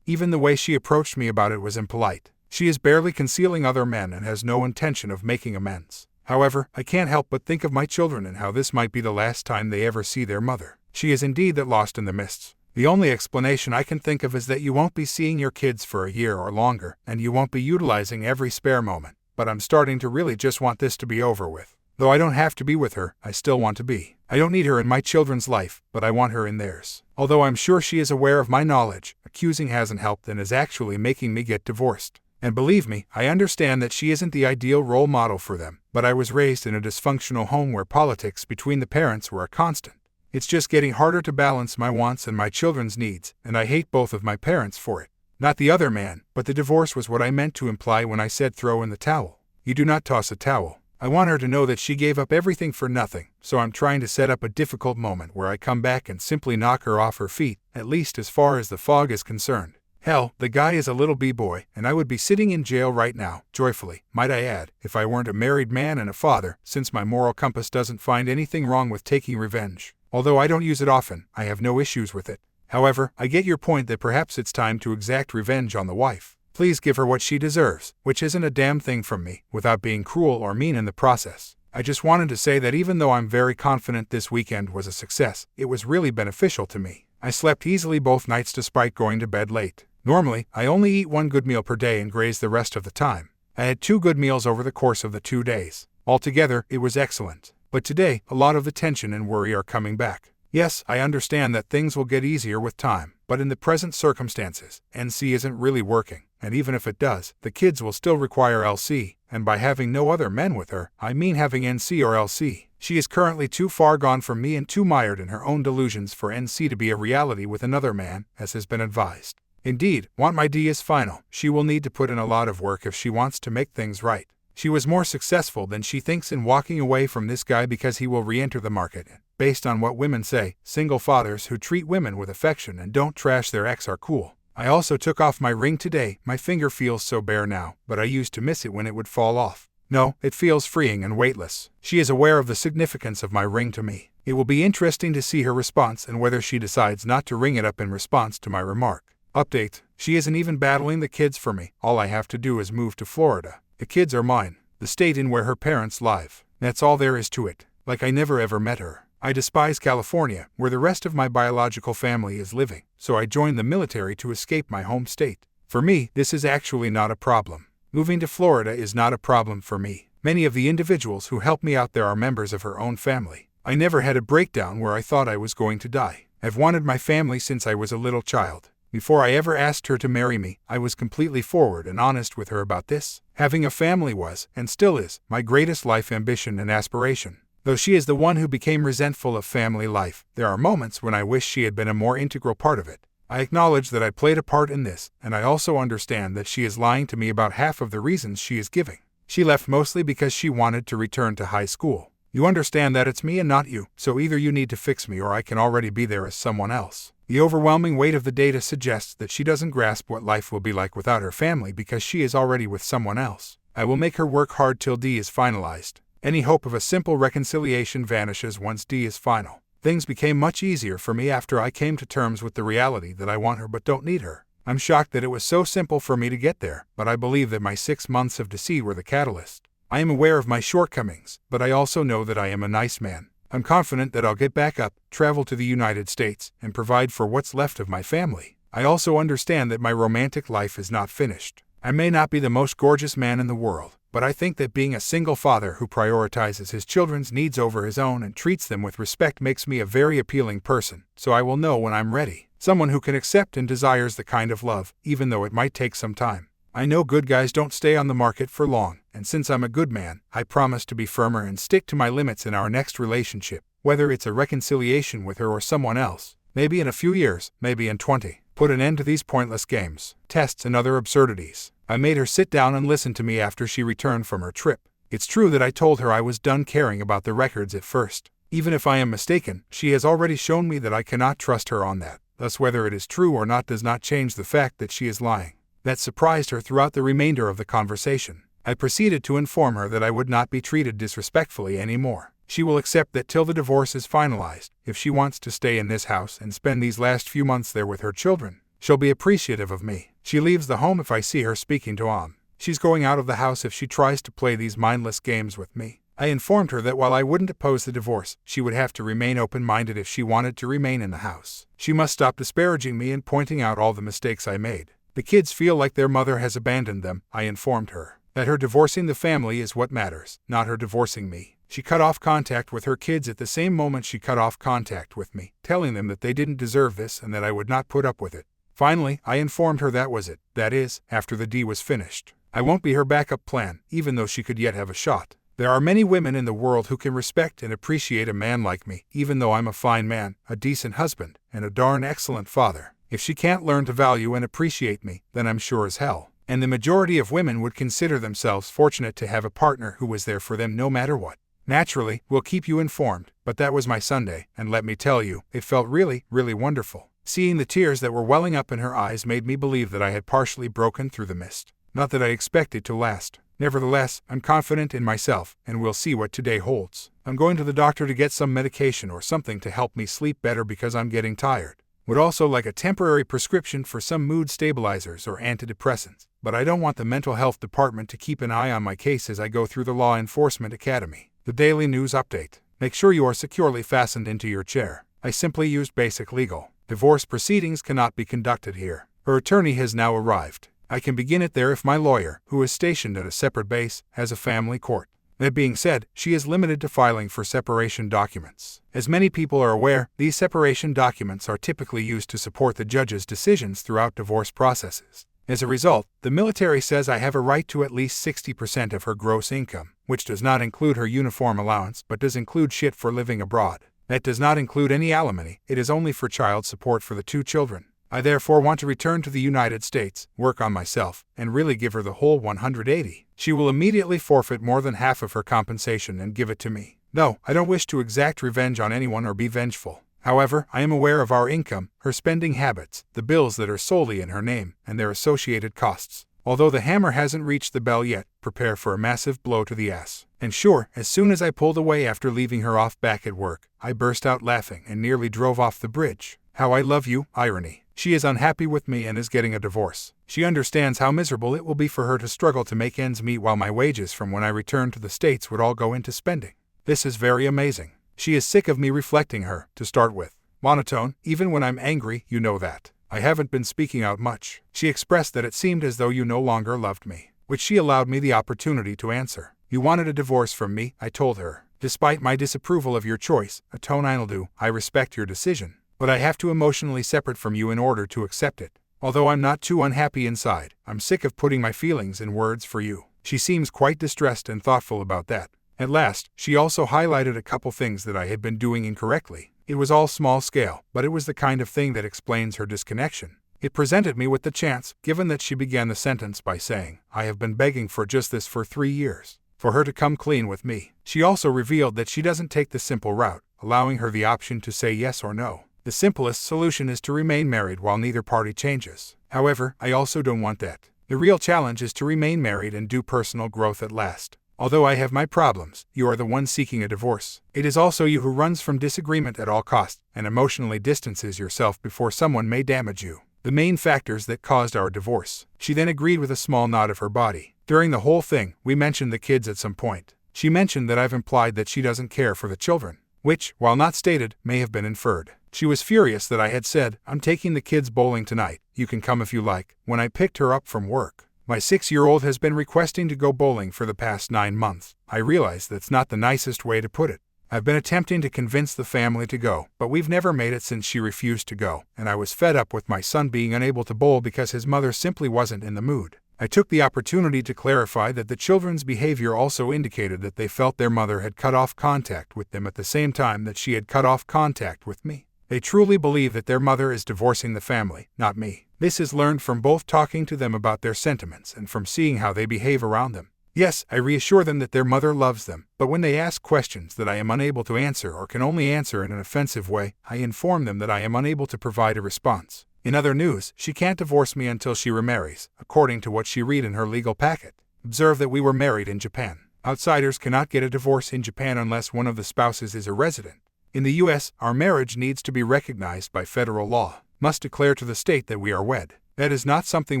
Even the way she approached me about it was impolite. She is barely concealing other men and has no intention of making amends. However, I can't help but think of my children and how this might be the last time they ever see their mother. She is indeed that lost in the mists. The only explanation I can think of is that you won't be seeing your kids for a year or longer, and you won't be utilizing every spare moment. But I'm starting to really just want this to be over with. Though I don't have to be with her, I still want to be. I don't need her in my children's life, but I want her in theirs. Although I'm sure she is aware of my knowledge, accusing hasn't helped and is actually making me get divorced. And believe me, I understand that she isn't the ideal role model for them, but I was raised in a dysfunctional home where politics between the parents were a constant. It's just getting harder to balance my wants and my children's needs, and I hate both of my parents for it. Not the other man, but the divorce was what I meant to imply when I said throw in the towel. You do not toss a towel. I want her to know that she gave up everything for nothing, so I'm trying to set up a difficult moment where I come back and simply knock her off her feet, at least as far as the fog is concerned. Hell, the guy is a little b-boy, and I would be sitting in jail right now, joyfully, might I add, if I weren't a married man and a father, since my moral compass doesn't find anything wrong with taking revenge. Although I don't use it often, I have no issues with it. However, I get your point that perhaps it's time to exact revenge on the wife. Please give her what she deserves, which isn't a damn thing from me, without being cruel or mean in the process. I just wanted to say that even though I'm very confident this weekend was a success, it was really beneficial to me. I slept easily both nights despite going to bed late. Normally, I only eat one good meal per day and graze the rest of the time. I had 2 good meals over the course of the 2 days. Altogether, it was excellent. But today, a lot of the tension and worry are coming back. Yes, I understand that things will get easier with time, but in the present circumstances, NC isn't really working, and even if it does, the kids will still require LC, and by having no other men with her, I mean having NC or LC. She is currently too far gone from me and too mired in her own delusions for NC to be a reality with another man, as has been advised. Indeed, want my D is final. She will need to put in a lot of work if she wants to make things right. She was more successful than she thinks in walking away from this guy because he will re-enter the market. Based on what women say, single fathers who treat women with affection and don't trash their ex are cool. I also took off my ring today. My finger feels so bare now, but I used to miss it when it would fall off. No, it feels freeing and weightless. She is aware of the significance of my ring to me. It will be interesting to see her response and whether she decides not to ring it up in response to my remark. Update: she isn't even battling the kids for me. All I have to do is move to Florida. The kids are mine, the state in where her parents live. That's all there is to it. Like I never ever met her. I despise California, where the rest of my biological family is living, so I joined the military to escape my home state. For me, this is actually not a problem. Moving to Florida is not a problem for me. Many of the individuals who help me out there are members of her own family. I never had a breakdown where I thought I was going to die. I've wanted my family since I was a little child. Before I ever asked her to marry me, I was completely forward and honest with her about this. Having a family was, and still is, my greatest life ambition and aspiration. Though she is the one who became resentful of family life, there are moments when I wish she had been a more integral part of it. I acknowledge that I played a part in this, and I also understand that she is lying to me about half of the reasons she is giving. She left mostly because she wanted to return to high school. You understand that it's me and not you, so either you need to fix me or I can already be there as someone else. The overwhelming weight of the data suggests that she doesn't grasp what life will be like without her family because she is already with someone else. I will make her work hard till D is finalized. Any hope of a simple reconciliation vanishes once D is final. Things became much easier for me after I came to terms with the reality that I want her but don't need her. I'm shocked that it was so simple for me to get there, but I believe that my 6 months of deceit were the catalyst. I am aware of my shortcomings, but I also know that I am a nice man. I'm confident that I'll get back up, travel to the United States, and provide for what's left of my family. I also understand that my romantic life is not finished. I may not be the most gorgeous man in the world, but I think that being a single father who prioritizes his children's needs over his own and treats them with respect makes me a very appealing person, so I will know when I'm ready. Someone who can accept and desires the kind of love, even though it might take some time. I know good guys don't stay on the market for long, and since I'm a good man, I promise to be firmer and stick to my limits in our next relationship, whether it's a reconciliation with her or someone else. Maybe in a few years, maybe in 20. Put an end to these pointless games, tests, and other absurdities. I made her sit down and listen to me after she returned from her trip. It's true that I told her I was done caring about the records at first. Even if I am mistaken, she has already shown me that I cannot trust her on that. Thus, whether it is true or not does not change the fact that she is lying. That surprised her throughout the remainder of the conversation. I proceeded to inform her that I would not be treated disrespectfully anymore. She will accept that till the divorce is finalized. If she wants to stay in this house and spend these last few months there with her children, she'll be appreciative of me. She leaves the home if I see her speaking to Am. She's going out of the house if she tries to play these mindless games with me. I informed her that while I wouldn't oppose the divorce, she would have to remain open-minded if she wanted to remain in the house. She must stop disparaging me and pointing out all the mistakes I made. The kids feel like their mother has abandoned them, I informed her. That her divorcing the family is what matters, not her divorcing me. She cut off contact with her kids at the same moment she cut off contact with me, telling them that they didn't deserve this and that I would not put up with it. Finally, I informed her that was it. That is, after the D was finished. I won't be her backup plan, even though she could yet have a shot. There are many women in the world who can respect and appreciate a man like me, even though I'm a fine man, a decent husband, and a darn excellent father. If she can't learn to value and appreciate me, then I'm sure as hell. And the majority of women would consider themselves fortunate to have a partner who was there for them no matter what. Naturally, we'll keep you informed, but that was my Sunday, and let me tell you, it felt really, really wonderful. Seeing the tears that were welling up in her eyes made me believe that I had partially broken through the mist. Not that I expect it to last. Nevertheless, I'm confident in myself, and we'll see what today holds. I'm going to the doctor to get some medication or something to help me sleep better because I'm getting tired. Would also like a temporary prescription for some mood stabilizers or antidepressants, but I don't want the mental health department to keep an eye on my case as I go through the Law Enforcement Academy. The Daily News Update. Make sure you are securely fastened into your chair. I simply used basic legal. Divorce proceedings cannot be conducted here. Her attorney has now arrived. I can begin it there if my lawyer, who is stationed at a separate base, has a family court. That being said, she is limited to filing for separation documents. As many people are aware, these separation documents are typically used to support the judge's decisions throughout divorce processes. As a result, the military says I have a right to at least 60% of her gross income, which does not include her uniform allowance but does include shit for living abroad. That does not include any alimony, it is only for child support for the 2 children. I therefore want to return to the United States, work on myself, and really give her the whole 180. She will immediately forfeit more than half of her compensation and give it to me. No, I don't wish to exact revenge on anyone or be vengeful. However, I am aware of our income, her spending habits, the bills that are solely in her name, and their associated costs. Although the hammer hasn't reached the bell yet, prepare for a massive blow to the ass. And sure, as soon as I pulled away after leaving her off back at work, I burst out laughing and nearly drove off the bridge. How I love you, irony. She is unhappy with me and is getting a divorce. She understands how miserable it will be for her to struggle to make ends meet while my wages from when I returned to the States would all go into spending. This is very amazing. She is sick of me reflecting her, to start with. Monotone, even when I'm angry, you know that. I haven't been speaking out much. She expressed that it seemed as though you no longer loved me, which she allowed me the opportunity to answer. You wanted a divorce from me, I told her. Despite my disapproval of your choice, a tone I'll do, I respect your decision. But I have to emotionally separate from you in order to accept it. Although I'm not too unhappy inside, I'm sick of putting my feelings in words for you. She seems quite distressed and thoughtful about that. At last, she also highlighted a couple things that I had been doing incorrectly. It was all small scale, but it was the kind of thing that explains her disconnection. It presented me with the chance, given that she began the sentence by saying, "I have been begging for just this for 3 years, for her to come clean with me." She also revealed that she doesn't take the simple route, allowing her the option to say yes or no. The simplest solution is to remain married while neither party changes. However, I also don't want that. The real challenge is to remain married and do personal growth at last. Although I have my problems, you are the one seeking a divorce. It is also you who runs from disagreement at all costs and emotionally distances yourself before someone may damage you. The main factors that caused our divorce. She then agreed with a small nod of her body. During the whole thing, we mentioned the kids at some point. She mentioned that I've implied that she doesn't care for the children, which, while not stated, may have been inferred. She was furious that I had said, "I'm taking the kids bowling tonight, you can come if you like," when I picked her up from work. My 6-year-old has been requesting to go bowling for the past 9 months. I realize that's not the nicest way to put it. I've been attempting to convince the family to go, but we've never made it since she refused to go, and I was fed up with my son being unable to bowl because his mother simply wasn't in the mood. I took the opportunity to clarify that the children's behavior also indicated that they felt their mother had cut off contact with them at the same time that she had cut off contact with me. They truly believe that their mother is divorcing the family, not me. This is learned from both talking to them about their sentiments and from seeing how they behave around them. Yes, I reassure them that their mother loves them, but when they ask questions that I am unable to answer or can only answer in an offensive way, I inform them that I am unable to provide a response. In other news, she can't divorce me until she remarries, according to what she read in her legal packet. Observe that we were married in Japan. Outsiders cannot get a divorce in Japan unless one of the spouses is a resident. In the US, our marriage needs to be recognized by federal law. Must declare to the state that we are wed. That is not something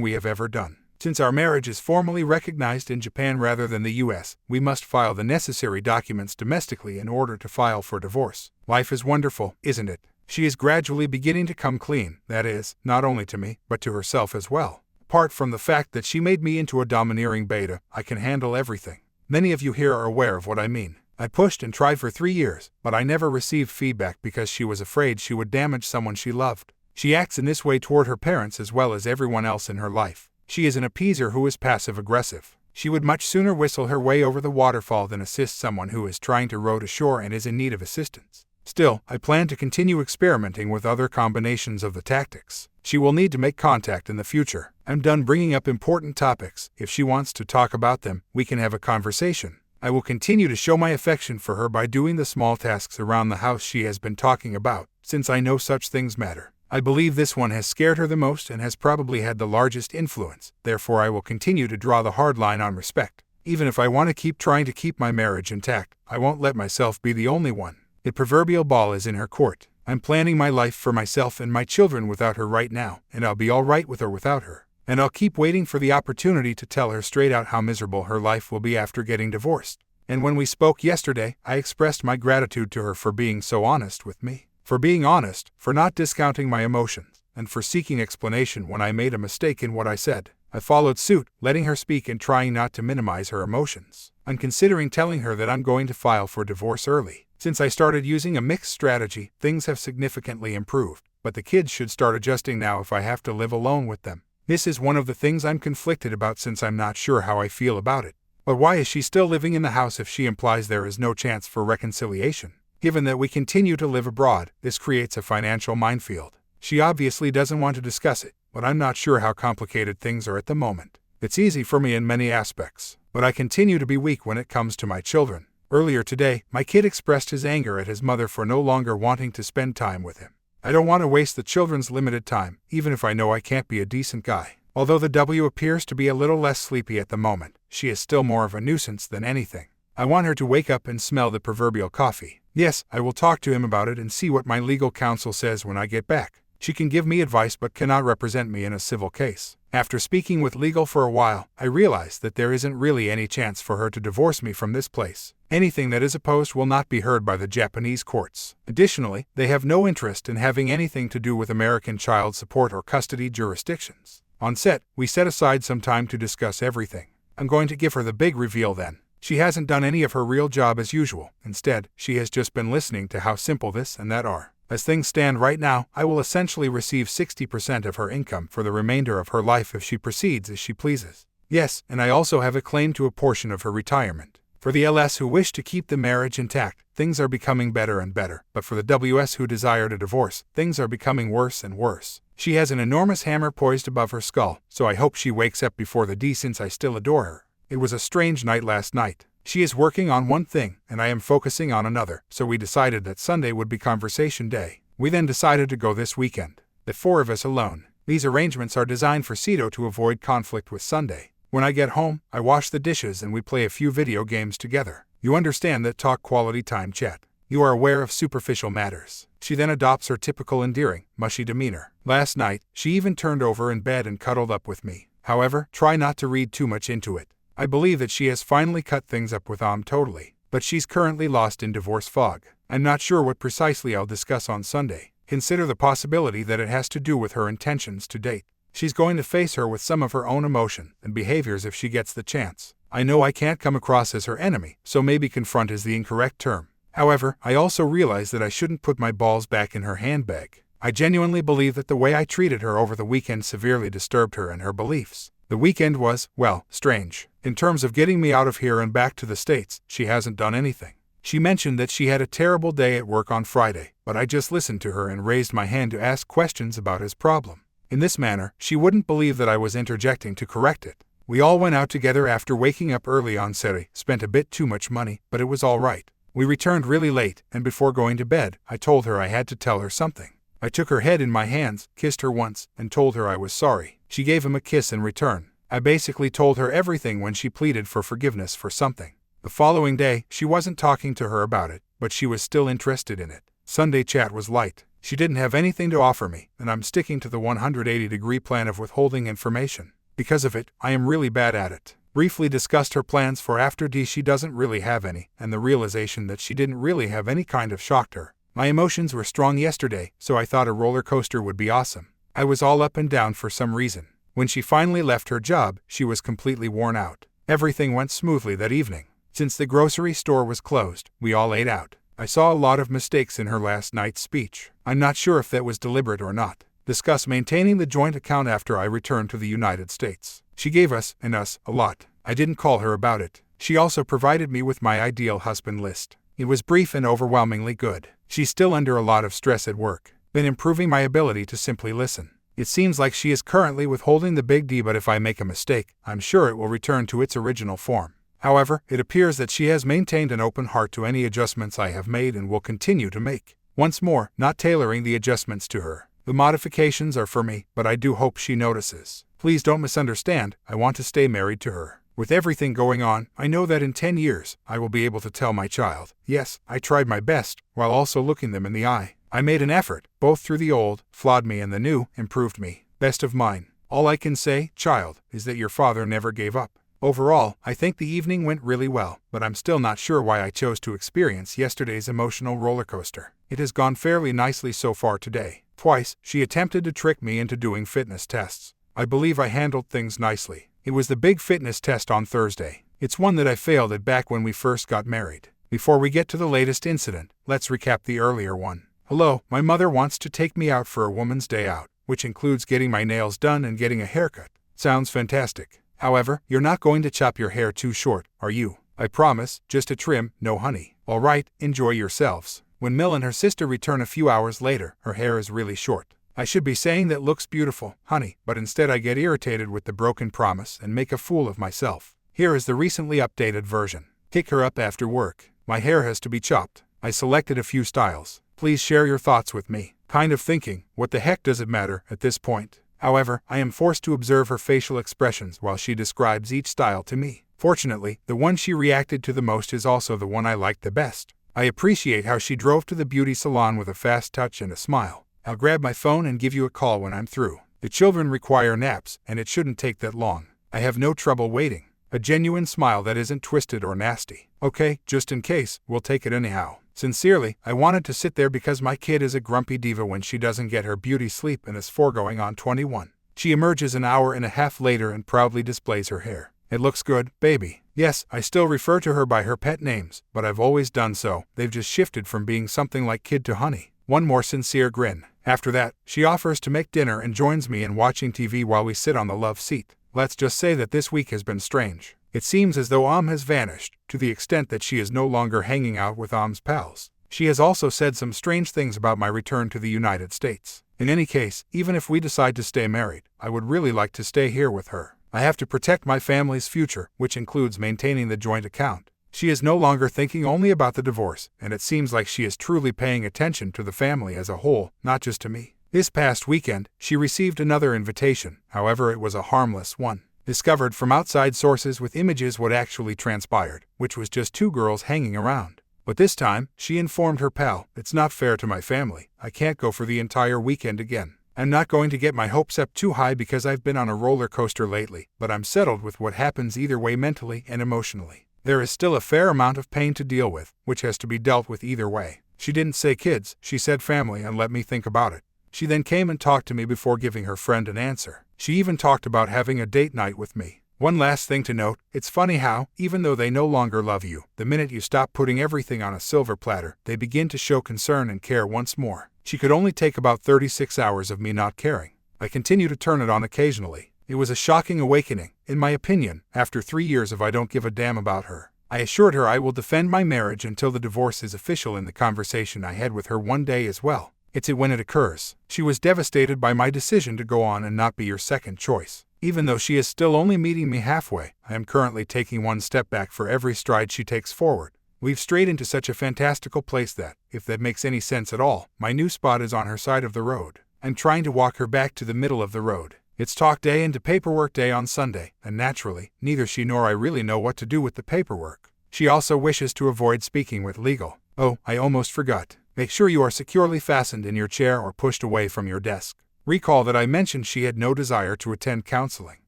we have ever done. Since our marriage is formally recognized in Japan rather than the US, we must file the necessary documents domestically in order to file for divorce. Life is wonderful, isn't it? She is gradually beginning to come clean, that is, not only to me, but to herself as well. Apart from the fact that she made me into a domineering beta, I can handle everything. Many of you here are aware of what I mean. I pushed and tried for 3 years, but I never received feedback because she was afraid she would damage someone she loved. She acts in this way toward her parents as well as everyone else in her life. She is an appeaser who is passive-aggressive. She would much sooner whistle her way over the waterfall than assist someone who is trying to row to shore and is in need of assistance. Still, I plan to continue experimenting with other combinations of the tactics. She will need to make contact in the future. I'm done bringing up important topics. If she wants to talk about them, we can have a conversation. I will continue to show my affection for her by doing the small tasks around the house she has been talking about, since I know such things matter. I believe this one has scared her the most and has probably had the largest influence, therefore I will continue to draw the hard line on respect. Even if I want to keep trying to keep my marriage intact, I won't let myself be the only one. The proverbial ball is in her court. I'm planning my life for myself and my children without her right now, and I'll be all right with or without her. And I'll keep waiting for the opportunity to tell her straight out how miserable her life will be after getting divorced. And when we spoke yesterday, I expressed my gratitude to her for being so honest with me. For being honest, for not discounting my emotions, and for seeking explanation when I made a mistake in what I said. I followed suit, letting her speak and trying not to minimize her emotions. I'm considering telling her that I'm going to file for divorce early. Since I started using a mixed strategy, things have significantly improved, but the kids should start adjusting now if I have to live alone with them. This is one of the things I'm conflicted about since I'm not sure how I feel about it. But why is she still living in the house if she implies there is no chance for reconciliation? Given that we continue to live abroad, this creates a financial minefield. She obviously doesn't want to discuss it, but I'm not sure how complicated things are at the moment. It's easy for me in many aspects, but I continue to be weak when it comes to my children. Earlier today, my kid expressed his anger at his mother for no longer wanting to spend time with him. I don't want to waste the children's limited time, even if I know I can't be a decent guy. Although the W appears to be a little less sleepy at the moment, she is still more of a nuisance than anything. I want her to wake up and smell the proverbial coffee. Yes, I will talk to him about it and see what my legal counsel says when I get back. She can give me advice but cannot represent me in a civil case. After speaking with legal for a while, I realized that there isn't really any chance for her to divorce me from this place. Anything that is opposed will not be heard by the Japanese courts. Additionally, they have no interest in having anything to do with American child support or custody jurisdictions. On set, we set aside some time to discuss everything. I'm going to give her the big reveal then. She hasn't done any of her real job as usual. Instead, she has just been listening to how simple this and that are. As things stand right now, I will essentially receive 60% of her income for the remainder of her life if she proceeds as she pleases. Yes, and I also have a claim to a portion of her retirement. For the LS who wish to keep the marriage intact, things are becoming better and better, but for the WS who desired a divorce, things are becoming worse and worse. She has an enormous hammer poised above her skull, so I hope she wakes up before the D since I still adore her. It was a strange night last night. She is working on one thing, and I am focusing on another, so we decided that Sunday would be conversation day. We then decided to go this weekend. The four of us alone. These arrangements are designed for Cito to avoid conflict with Sunday. When I get home, I wash the dishes and we play a few video games together. You understand that talk quality time chat. You are aware of superficial matters. She then adopts her typical endearing, mushy demeanor. Last night, she even turned over in bed and cuddled up with me. However, try not to read too much into it. I believe that she has finally cut things up with totally, but she's currently lost in divorce fog. I'm not sure what precisely I'll discuss on Sunday. Consider the possibility that it has to do with her intentions to date. She's going to face her with some of her own emotion and behaviors if she gets the chance. I know I can't come across as her enemy, so maybe confront is the incorrect term. However, I also realize that I shouldn't put my balls back in her handbag. I genuinely believe that the way I treated her over the weekend severely disturbed her and her beliefs. The weekend was, well, strange. In terms of getting me out of here and back to the States, she hasn't done anything. She mentioned that she had a terrible day at work on Friday, but I just listened to her and raised my hand to ask questions about his problem. In this manner, she wouldn't believe that I was interjecting to correct it. We all went out together after waking up early on Saturday, spent a bit too much money, but it was all right. We returned really late, and before going to bed, I told her I had to tell her something. I took her head in my hands, kissed her once, and told her I was sorry. She gave him a kiss in return. I basically told her everything when she pleaded for forgiveness for something. The following day, she wasn't talking to her about it, but she was still interested in it. Sunday chat was light. She didn't have anything to offer me, and I'm sticking to the 180-degree plan of withholding information. Because of it, I am really bad at it. Briefly discussed her plans for after D. She doesn't really have any, and the realization that she didn't really have any kind of shocked her. My emotions were strong yesterday, so I thought a roller coaster would be awesome. I was all up and down for some reason. When she finally left her job, she was completely worn out. Everything went smoothly that evening. Since the grocery store was closed, we all ate out. I saw a lot of mistakes in her last night's speech. I'm not sure if that was deliberate or not. Discuss maintaining the joint account after I returned to the United States. She gave us, and us, a lot. I didn't call her about it. She also provided me with my ideal husband list. It was brief and overwhelmingly good. She's still under a lot of stress at work. Been improving my ability to simply listen. It seems like she is currently withholding the big D, but if I make a mistake, I'm sure it will return to its original form. However, it appears that she has maintained an open heart to any adjustments I have made and will continue to make. Once more, not tailoring the adjustments to her. The modifications are for me, but I do hope she notices. Please don't misunderstand, I want to stay married to her. With everything going on, I know that in 10 years, I will be able to tell my child, yes, I tried my best, while also looking them in the eye. I made an effort, both through the old, flawed me, and the new, improved me. Best of mine. All I can say, child, is that your father never gave up. Overall, I think the evening went really well, but I'm still not sure why I chose to experience yesterday's emotional roller coaster. It has gone fairly nicely so far today. Twice, she attempted to trick me into doing fitness tests. I believe I handled things nicely. It was the big fitness test on Thursday. It's one that I failed at back when we first got married. Before we get to the latest incident, let's recap the earlier one. Hello, my mother wants to take me out for a woman's day out, which includes getting my nails done and getting a haircut. Sounds fantastic. However, you're not going to chop your hair too short, are you? I promise, just a trim, no honey. Alright, enjoy yourselves. When Mill and her sister return a few hours later, her hair is really short. I should be saying that looks beautiful, honey, but instead I get irritated with the broken promise and make a fool of myself. Here is the recently updated version. Pick her up after work. My hair has to be chopped. I selected a few styles. Please share your thoughts with me. Kind of thinking, what the heck does it matter at this point? However, I am forced to observe her facial expressions while she describes each style to me. Fortunately, the one she reacted to the most is also the one I liked the best. I appreciate how she drove to the beauty salon with a fast touch and a smile. I'll grab my phone and give you a call when I'm through. The children require naps, and it shouldn't take that long. I have no trouble waiting. A genuine smile that isn't twisted or nasty. Okay, just in case, we'll take it anyhow. Sincerely, I wanted to sit there because my kid is a grumpy diva when she doesn't get her beauty sleep and is foregoing on 21. She emerges an hour and a half later and proudly displays her hair. It looks good, baby. Yes, I still refer to her by her pet names, but I've always done so. They've just shifted from being something like kid to honey. One more sincere grin. After that, she offers to make dinner and joins me in watching TV while we sit on the love seat. Let's just say that this week has been strange. It seems as though has vanished, to the extent that she is no longer hanging out with Am's pals. She has also said some strange things about my return to the United States. In any case, even if we decide to stay married, I would really like to stay here with her. I have to protect my family's future, which includes maintaining the joint account. She is no longer thinking only about the divorce, and it seems like she is truly paying attention to the family as a whole, not just to me. This past weekend, she received another invitation, however it was a harmless one. Discovered from outside sources with images what actually transpired, which was just two girls hanging around. But this time, she informed her pal, "It's not fair to my family, I can't go for the entire weekend again. I'm not going to get my hopes up too high because I've been on a roller coaster lately, but I'm settled with what happens either way mentally and emotionally. There is still a fair amount of pain to deal with, which has to be dealt with either way." She didn't say kids, she said family, and let me think about it. She then came and talked to me before giving her friend an answer. She even talked about having a date night with me. One last thing to note, it's funny how, even though they no longer love you, the minute you stop putting everything on a silver platter, they begin to show concern and care once more. She could only take about 36 hours of me not caring. I continue to turn it on occasionally. It was a shocking awakening, in my opinion, after 3 years of I don't give a damn about her. I assured her I will defend my marriage until the divorce is official in the conversation I had with her one day as well. It's it when it occurs. She was devastated by my decision to go on and not be your second choice. Even though she is still only meeting me halfway, I am currently taking one step back for every stride she takes forward. We've strayed into such a fantastical place that, if that makes any sense at all, my new spot is on her side of the road. I'm trying to walk her back to the middle of the road. It's talk day into paperwork day on Sunday, and naturally, neither she nor I really know what to do with the paperwork. She also wishes to avoid speaking with legal. Oh, I almost forgot. Make sure you are securely fastened in your chair or pushed away from your desk. Recall that I mentioned she had no desire to attend counseling.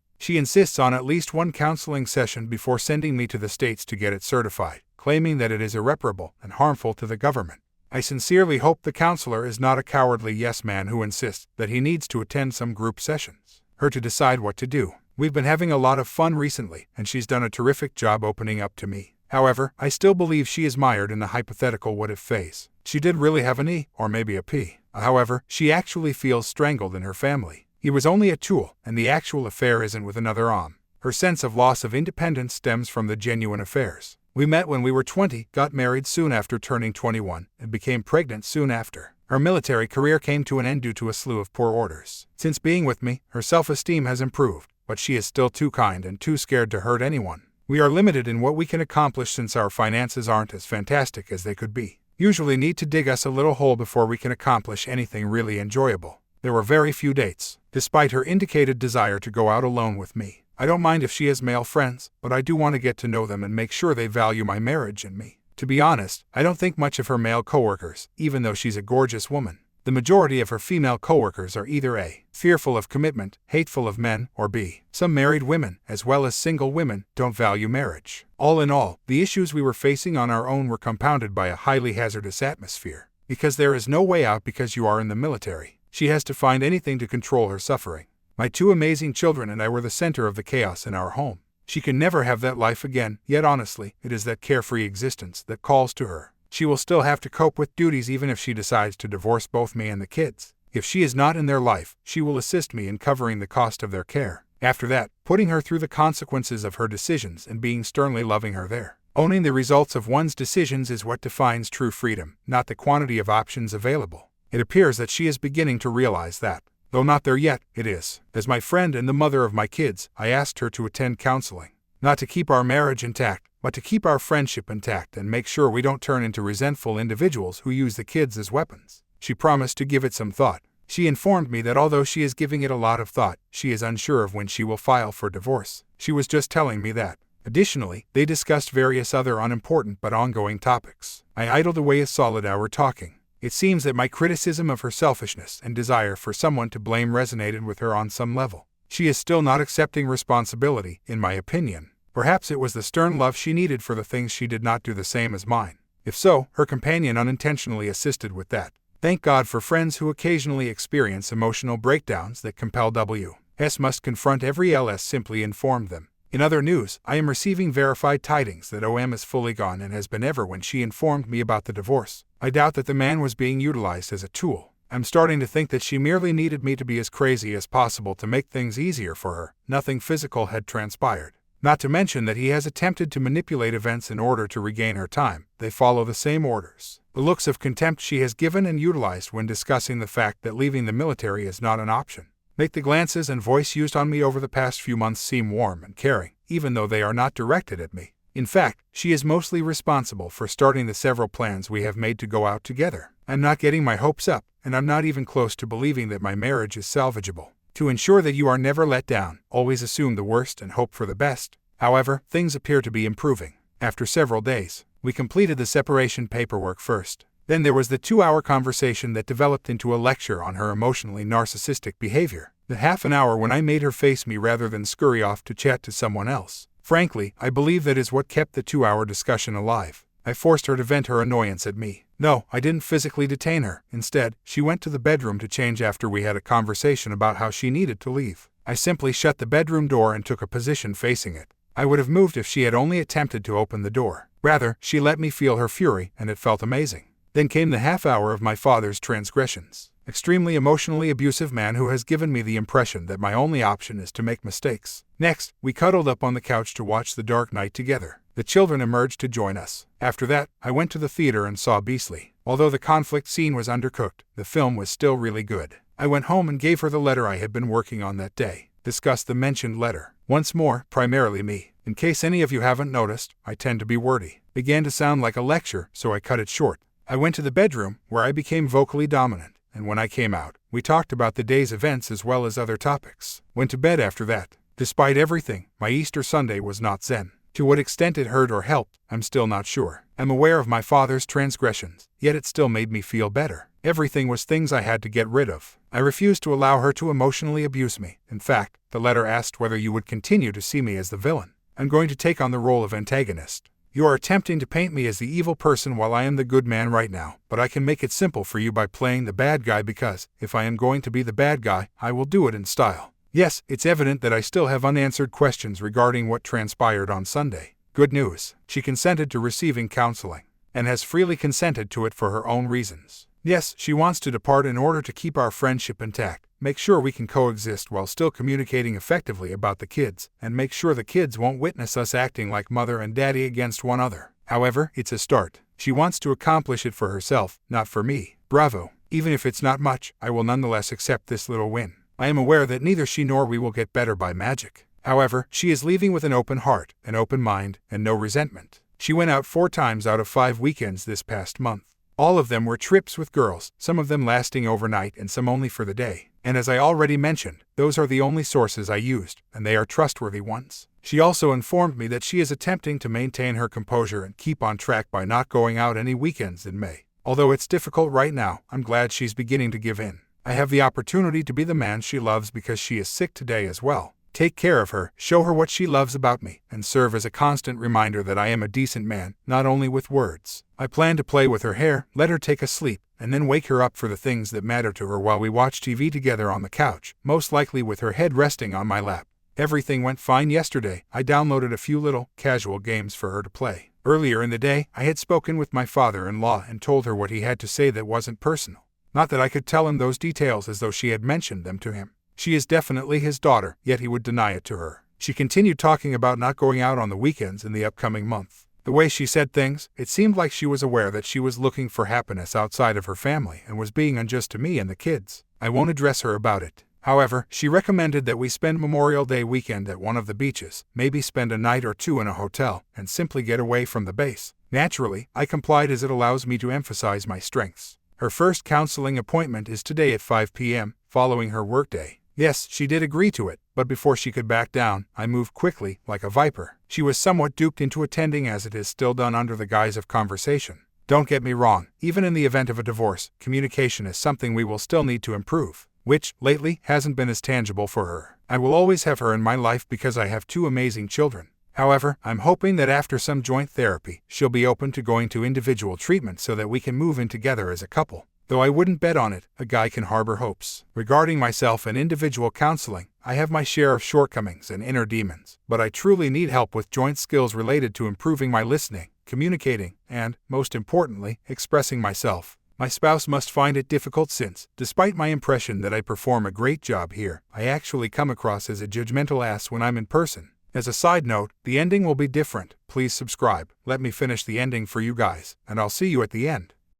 She insists on at least one counseling session before sending me to the States to get it certified, claiming that it is irreparable and harmful to the government. I sincerely hope the counselor is not a cowardly yes-man who insists that he needs to attend some group sessions. Her to decide what to do. We've been having a lot of fun recently, and she's done a terrific job opening up to me. However, I still believe she is mired in the hypothetical what-if phase. She did really have an E, or maybe a P. However, she actually feels strangled in her family. He was only a tool, and the actual affair isn't with another Om. Her sense of loss of independence stems from the genuine affairs. We met when we were 20, got married soon after turning 21, and became pregnant soon after. Her military career came to an end due to a slew of poor orders. Since being with me, her self-esteem has improved, but she is still too kind and too scared to hurt anyone. We are limited in what we can accomplish since our finances aren't as fantastic as they could be. Usually need to dig us a little hole before we can accomplish anything really enjoyable. There were very few dates, despite her indicated desire to go out alone with me. I don't mind if she has male friends, but I do want to get to know them and make sure they value my marriage and me. To be honest, I don't think much of her male coworkers, even though she's a gorgeous woman. The majority of her female coworkers are either A, fearful of commitment, hateful of men, or B, some married women, as well as single women, don't value marriage. All in all, the issues we were facing on our own were compounded by a highly hazardous atmosphere. Because there is no way out because you are in the military. She has to find anything to control her suffering. My two amazing children and I were the center of the chaos in our home. She can never have that life again, yet honestly, it is that carefree existence that calls to her. She will still have to cope with duties even if she decides to divorce both me and the kids. If she is not in their life, she will assist me in covering the cost of their care. After that, putting her through the consequences of her decisions and being sternly loving her there. Owning the results of one's decisions is what defines true freedom, not the quantity of options available. It appears that she is beginning to realize that. Though not there yet, it is. As my friend and the mother of my kids, I asked her to attend counseling. Not to keep our marriage intact, but to keep our friendship intact and make sure we don't turn into resentful individuals who use the kids as weapons. She promised to give it some thought. She informed me that although she is giving it a lot of thought, she is unsure of when she will file for divorce. She was just telling me that. Additionally, they discussed various other unimportant but ongoing topics. I idled away a solid hour talking. It seems that my criticism of her selfishness and desire for someone to blame resonated with her on some level. She is still not accepting responsibility, in my opinion. Perhaps it was the stern love she needed for the things she did not do the same as mine. If so, her companion unintentionally assisted with that. Thank God for friends who occasionally experience emotional breakdowns that compel W.S. must confront every LS simply informed them. In other news, I am receiving verified tidings that OM is fully gone and has been ever when she informed me about the divorce. I doubt that the man was being utilized as a tool. I'm starting to think that she merely needed me to be as crazy as possible to make things easier for her. Nothing physical had transpired. Not to mention that he has attempted to manipulate events in order to regain her time. They follow the same orders. The looks of contempt she has given and utilized when discussing the fact that leaving the military is not an option make the glances and voice used on me over the past few months seem warm and caring, even though they are not directed at me. In fact, she is mostly responsible for starting the several plans we have made to go out together. I'm not getting my hopes up, and I'm not even close to believing that my marriage is salvageable. To ensure that you are never let down, always assume the worst and hope for the best. However, things appear to be improving. After several days, we completed the separation paperwork first. Then there was the 2-hour conversation that developed into a lecture on her emotionally narcissistic behavior. The half an hour when I made her face me rather than scurry off to chat to someone else. Frankly, I believe that is what kept the 2-hour discussion alive. I forced her to vent her annoyance at me. No, I didn't physically detain her. Instead, she went to the bedroom to change after we had a conversation about how she needed to leave. I simply shut the bedroom door and took a position facing it. I would have moved if she had only attempted to open the door. Rather, she let me feel her fury, and it felt amazing. Then came the half hour of my father's transgressions. Extremely emotionally abusive man who has given me the impression that my only option is to make mistakes. Next, we cuddled up on the couch to watch The Dark Knight together. The children emerged to join us. After that, I went to the theater and saw Beastly. Although the conflict scene was undercooked, the film was still really good. I went home and gave her the letter I had been working on that day. Discussed the mentioned letter. Once more, primarily me. In case any of you haven't noticed, I tend to be wordy. Began to sound like a lecture, so I cut it short. I went to the bedroom, where I became vocally dominant, and when I came out, we talked about the day's events as well as other topics. Went to bed after that. Despite everything, my Easter Sunday was not zen. To what extent it hurt or helped, I'm still not sure. I'm aware of my father's transgressions, yet it still made me feel better. Everything was things I had to get rid of. I refused to allow her to emotionally abuse me. In fact, the letter asked whether you would continue to see me as the villain. I'm going to take on the role of antagonist. You are attempting to paint me as the evil person while I am the good man right now, but I can make it simple for you by playing the bad guy because, if I am going to be the bad guy, I will do it in style. Yes, it's evident that I still have unanswered questions regarding what transpired on Sunday. Good news, she consented to receiving counseling, and has freely consented to it for her own reasons. Yes, she wants to depart in order to keep our friendship intact, make sure we can coexist while still communicating effectively about the kids, and make sure the kids won't witness us acting like mother and daddy against one another. However, it's a start. She wants to accomplish it for herself, not for me. Bravo. Even if it's not much, I will nonetheless accept this little win. I am aware that neither she nor we will get better by magic. However, she is leaving with an open heart, an open mind, and no resentment. She went out 4 times out of 5 weekends this past month. All of them were trips with girls, some of them lasting overnight and some only for the day. And as I already mentioned, those are the only sources I used, and they are trustworthy ones. She also informed me that she is attempting to maintain her composure and keep on track by not going out any weekends in May. Although it's difficult right now, I'm glad she's beginning to give in. I have the opportunity to be the man she loves because she is sick today as well. Take care of her, show her what she loves about me, and serve as a constant reminder that I am a decent man, not only with words. I plan to play with her hair, let her take a sleep, and then wake her up for the things that matter to her while we watch TV together on the couch, most likely with her head resting on my lap. Everything went fine yesterday. I downloaded a few little, casual games for her to play. Earlier in the day, I had spoken with my father-in-law and told her what he had to say that wasn't personal. Not that I could tell him those details as though she had mentioned them to him. She is definitely his daughter, yet he would deny it to her. She continued talking about not going out on the weekends in the upcoming month. The way she said things, it seemed like she was aware that she was looking for happiness outside of her family and was being unjust to me and the kids. I won't address her about it. However, she recommended that we spend Memorial Day weekend at one of the beaches, maybe spend a night or 2 in a hotel, and simply get away from the base. Naturally, I complied as it allows me to emphasize my strengths. Her first counseling appointment is today at 5 p.m., following her workday. Yes, she did agree to it, but before she could back down, I moved quickly, like a viper. She was somewhat duped into attending as it is still done under the guise of conversation. Don't get me wrong, even in the event of a divorce, communication is something we will still need to improve, which, lately, hasn't been as tangible for her. I will always have her in my life because I have 2 amazing children. However, I'm hoping that after some joint therapy, she'll be open to going to individual treatment so that we can move in together as a couple. Though I wouldn't bet on it, a guy can harbor hopes. Regarding myself and individual counseling, I have my share of shortcomings and inner demons, but I truly need help with joint skills related to improving my listening, communicating, and, most importantly, expressing myself. My spouse must find it difficult since, despite my impression that I perform a great job here, I actually come across as a judgmental ass when I'm in person. As a side note, the ending will be different. Please subscribe. Let me finish the ending for you guys, and I'll see you at the end.